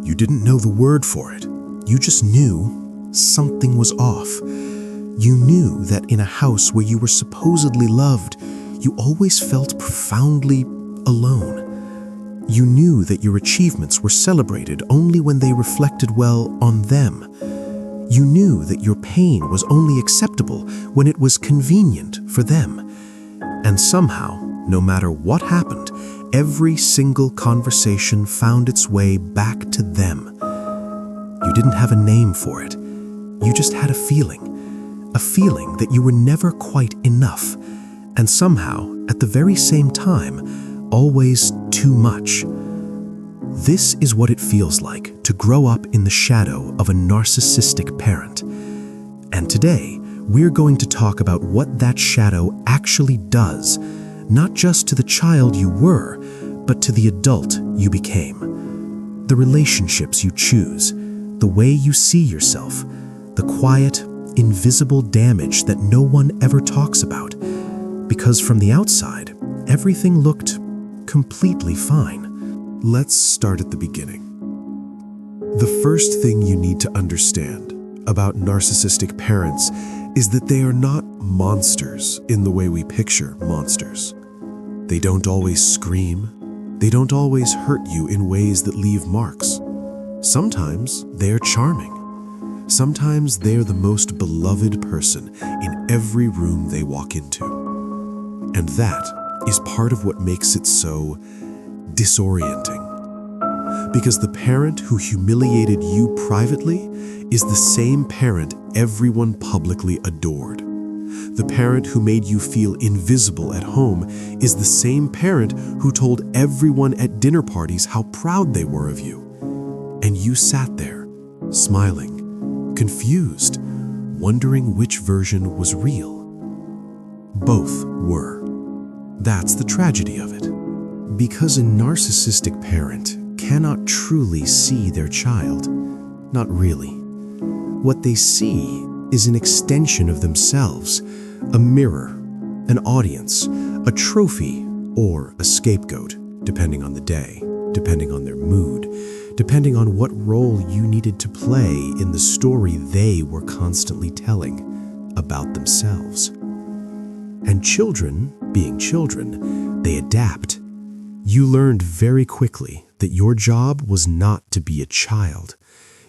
You didn't know the word for it. You just knew something was off. You knew that in a house where you were supposedly loved, you always felt profoundly alone. You knew that your achievements were celebrated only when they reflected well on them. You knew that your pain was only acceptable when it was convenient for them. And somehow, no matter what happened, every single conversation found its way back to them. You didn't have a name for it. You just had a feeling that you were never quite enough, and somehow, at the very same time, always too much. This is what it feels like to grow up in the shadow of a narcissistic parent. And today, we're going to talk about what that shadow actually does, not just to the child you were, but to the adult you became. The relationships you choose, the way you see yourself, the quiet, invisible damage that no one ever talks about. Because from the outside, everything looked completely fine. Let's start at the beginning. The first thing you need to understand about narcissistic parents is that they are not monsters in the way we picture monsters. They don't always scream. They don't always hurt you in ways that leave marks. Sometimes they're charming. Sometimes they're the most beloved person in every room they walk into. And that is part of what makes it so disorienting. Because the parent who humiliated you privately is the same parent everyone publicly adored. The parent who made you feel invisible at home is the same parent who told everyone at dinner parties how proud they were of you. And you sat there, smiling, confused, wondering which version was real. Both were. That's the tragedy of it. Because a narcissistic parent cannot truly see their child. Not really. What they see is an extension of themselves, a mirror, an audience, a trophy, or a scapegoat, depending on the day, depending on their mood, depending on what role you needed to play in the story they were constantly telling about themselves. And children, being children, they adapt. You learned very quickly that your job was not to be a child.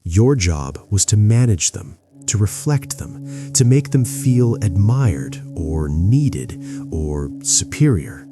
Your job was to manage them, to reflect them, to make them feel admired or needed or superior.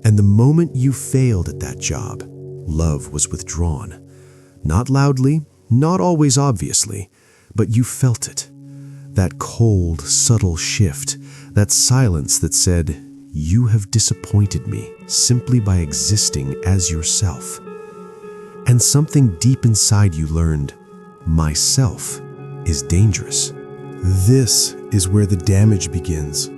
And the moment you failed at that job, love was withdrawn. Not loudly, not always obviously, but you felt it. That cold, subtle shift, that silence that said, "You have disappointed me simply by existing as yourself." And something deep inside you learned, myself is dangerous. This is where the damage begins,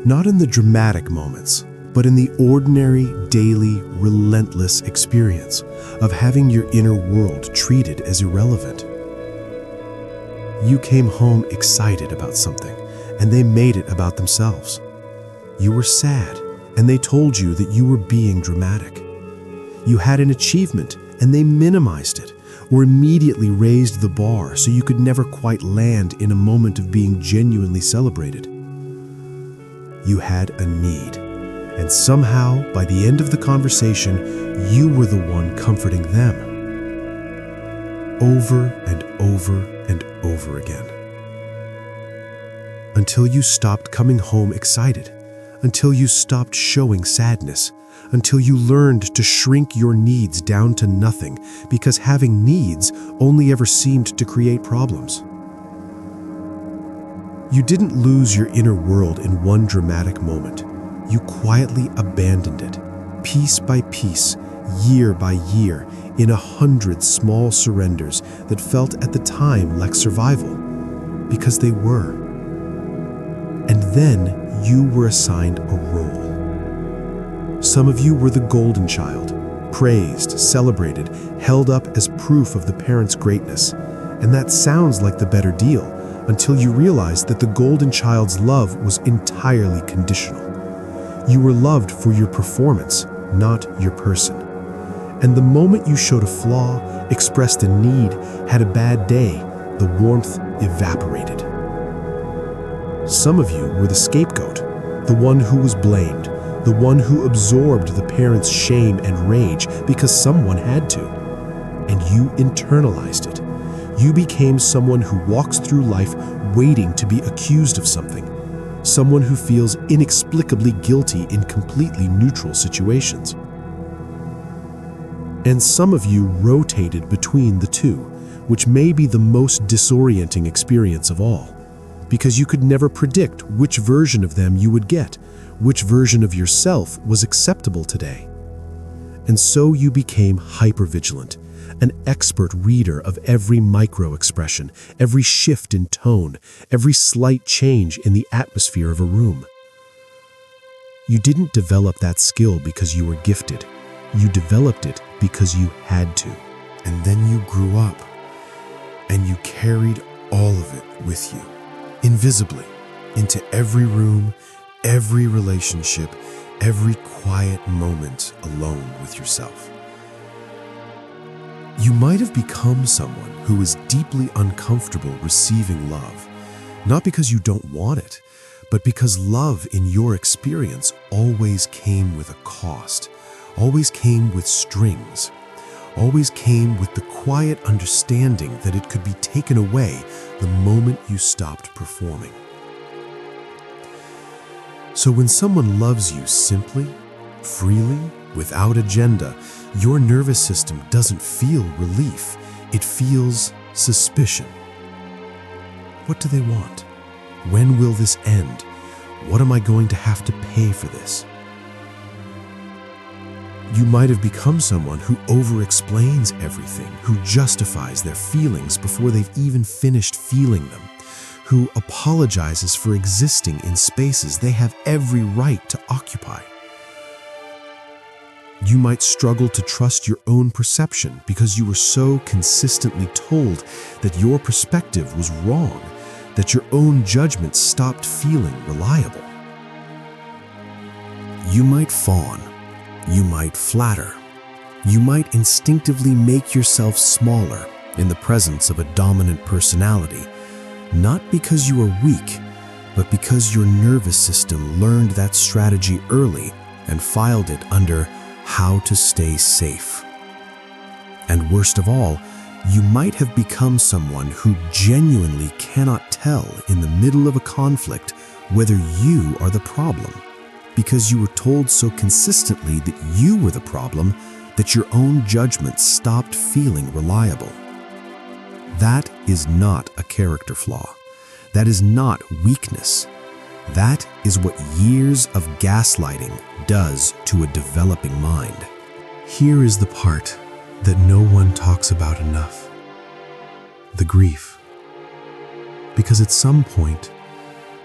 not in the dramatic moments, but in the ordinary, daily, relentless experience of having your inner world treated as irrelevant. You came home excited about something, and they made it about themselves. You were sad, and they told you that you were being dramatic. You had an achievement, and they minimized it, or immediately raised the bar so you could never quite land in a moment of being genuinely celebrated. You had a need. And somehow, by the end of the conversation, you were the one comforting them. Over and over and over again. Until you stopped coming home excited. Until you stopped showing sadness. Until you learned to shrink your needs down to nothing, because having needs only ever seemed to create problems. You didn't lose your inner world in one dramatic moment. You quietly abandoned it, piece by piece, year by year, in 100 small surrenders that felt at the time like survival, because they were. And then you were assigned a role. Some of you were the golden child, praised, celebrated, held up as proof of the parent's greatness. And that sounds like the better deal, until you realized that the golden child's love was entirely conditional. You were loved for your performance, not your person. And the moment you showed a flaw, expressed a need, had a bad day, the warmth evaporated. Some of you were the scapegoat, the one who was blamed, the one who absorbed the parents' shame and rage because someone had to. And you internalized it. You became someone who walks through life waiting to be accused of something, someone who feels inexplicably guilty in completely neutral situations. And some of you rotated between the two, which may be the most disorienting experience of all, because you could never predict which version of them you would get, which version of yourself was acceptable today. And so you became hypervigilant, an expert reader of every micro-expression, every shift in tone, every slight change in the atmosphere of a room. You didn't develop that skill because you were gifted. You developed it because you had to. And then you grew up, and you carried all of it with you, invisibly, into every room, every relationship, every quiet moment alone with yourself. You might have become someone who is deeply uncomfortable receiving love, not because you don't want it, but because love in your experience always came with a cost, always came with strings, always came with the quiet understanding that it could be taken away the moment you stopped performing. So when someone loves you simply, freely, without agenda, your nervous system doesn't feel relief, it feels suspicion. What do they want? When will this end? What am I going to have to pay for this? You might have become someone who over-explains everything, who justifies their feelings before they've even finished feeling them, who apologizes for existing in spaces they have every right to occupy. You might struggle to trust your own perception because you were so consistently told that your perspective was wrong, that your own judgment stopped feeling reliable. You might fawn. You might flatter. You might instinctively make yourself smaller in the presence of a dominant personality, not because you are weak, but because your nervous system learned that strategy early and filed it under how to stay safe. And worst of all, you might have become someone who genuinely cannot tell in the middle of a conflict whether you are the problem, because you were told so consistently that you were the problem that your own judgment stopped feeling reliable. That is not a character flaw. That is not weakness. That is what years of gaslighting does to a developing mind. Here is the part that no one talks about enough: the grief. Because at some point,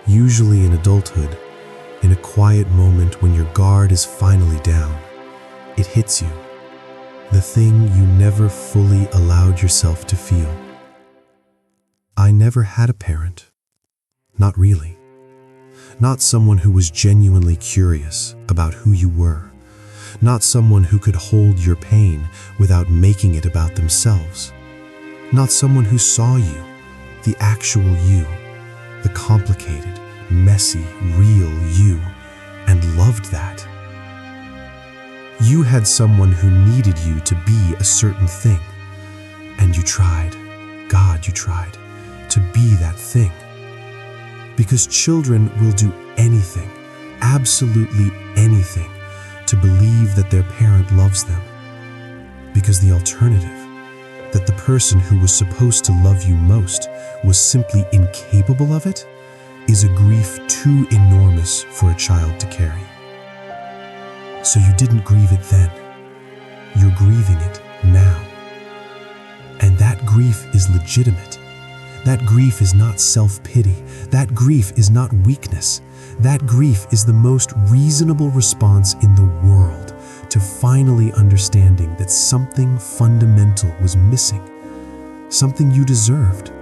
usually in adulthood, in a quiet moment when your guard is finally down, it hits you, the thing you never fully allowed yourself to feel. I never had a parent. Not really. Not someone who was genuinely curious about who you were. Not someone who could hold your pain without making it about themselves. Not someone who saw you, the actual you, the complicated, messy, real you, and loved that. You had someone who needed you to be a certain thing, and you tried, God, you tried, to be that thing. Because children will do anything, absolutely anything, to believe that their parent loves them. Because the alternative, that the person who was supposed to love you most was simply incapable of it, is a grief too enormous for a child to carry. So you didn't grieve it then. You're grieving it now. And that grief is legitimate. That grief is not self-pity. That grief is not weakness. That grief is the most reasonable response in the world to finally understanding that something fundamental was missing, something you deserved,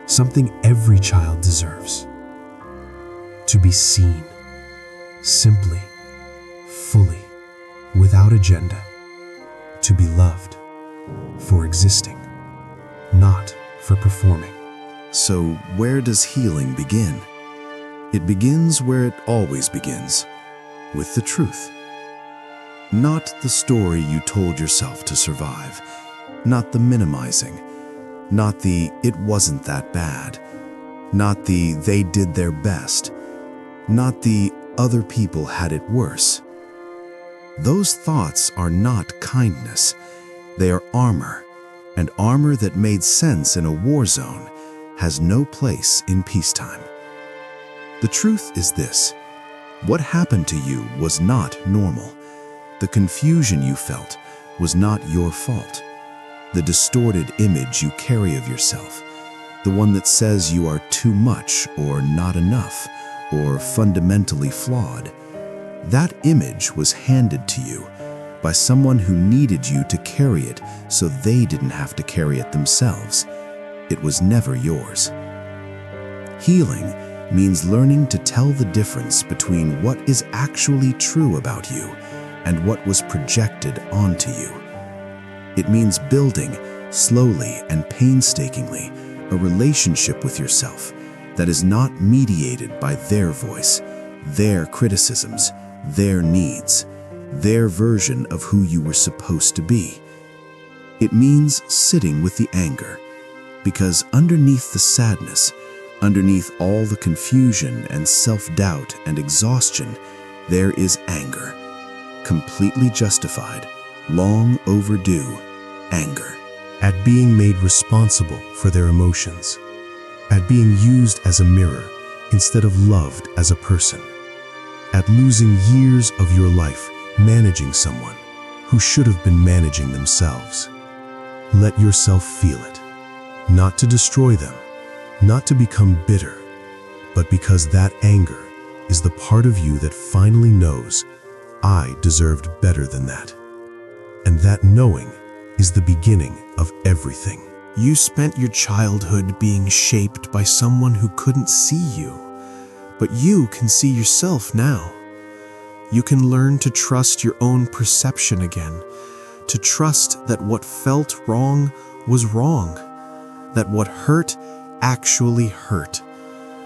something every child deserves. To be seen, simply, fully, without agenda. to be loved, for existing, not for performing. So where does healing begin? It begins where it always begins, with the truth. Not the story you told yourself to survive, not the minimizing, not the "it wasn't that bad," not the "they did their best," not the "other people had it worse." Those thoughts are not kindness. They are armor, and armor that made sense in a war zone has no place in peacetime. The truth is this: what happened to you was not normal. The confusion you felt was not your fault. The distorted image you carry of yourself, the one that says you are too much or not enough or fundamentally flawed, that image was handed to you by someone who needed you to carry it so they didn't have to carry it themselves. It was never yours. Healing means learning to tell the difference between what is actually true about you and what was projected onto you. It means building, slowly and painstakingly, a relationship with yourself that is not mediated by their voice, their criticisms, their needs, their version of who you were supposed to be. It means sitting with the anger, because underneath the sadness, underneath all the confusion and self-doubt and exhaustion, there is anger. Completely justified, long overdue anger. At being made responsible for their emotions. At being used as a mirror instead of loved as a person. At losing years of your life managing someone who should have been managing themselves. Let yourself feel it. Not to destroy them, not to become bitter, but because that anger is the part of you that finally knows, I deserved better than that. And that knowing is the beginning of everything. You spent your childhood being shaped by someone who couldn't see you, but you can see yourself now. You can learn to trust your own perception again, to trust that what felt wrong was wrong, that what hurt actually hurt,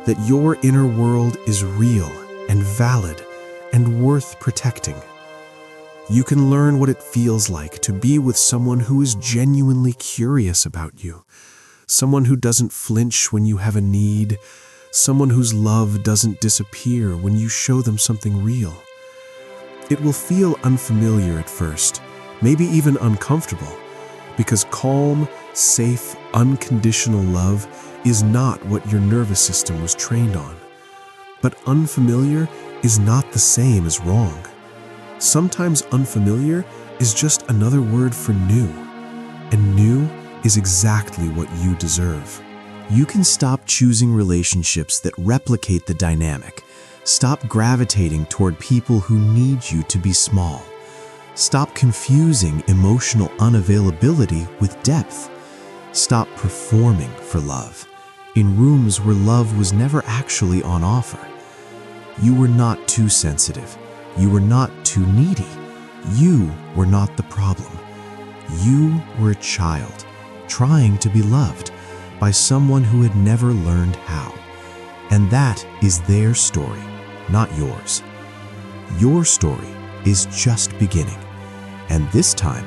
that your inner world is real and valid and worth protecting. You can learn what it feels like to be with someone who is genuinely curious about you, someone who doesn't flinch when you have a need, someone whose love doesn't disappear when you show them something real. It will feel unfamiliar at first, maybe even uncomfortable, because calm, safe, unconditional love is not what your nervous system was trained on. But unfamiliar is not the same as wrong. Sometimes unfamiliar is just another word for new, and new is exactly what you deserve. You can stop choosing relationships that replicate the dynamic. Stop gravitating toward people who need you to be small. Stop confusing emotional unavailability with depth. Stop performing for love in rooms where love was never actually on offer. You were not too sensitive. You were not too needy. You were not the problem. You were a child trying to be loved by someone who had never learned how. And that is their story, not yours. Your story is just beginning. And this time,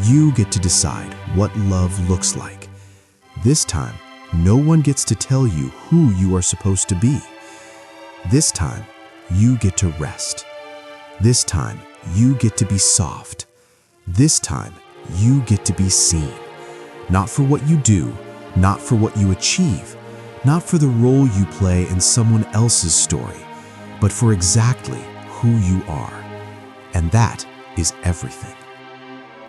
you get to decide what love looks like. This time, no one gets to tell you who you are supposed to be. This time, you get to rest. This time, you get to be soft. This time, you get to be seen. Not for what you do, not for what you achieve, not for the role you play in someone else's story, but for exactly who you are. And that is everything.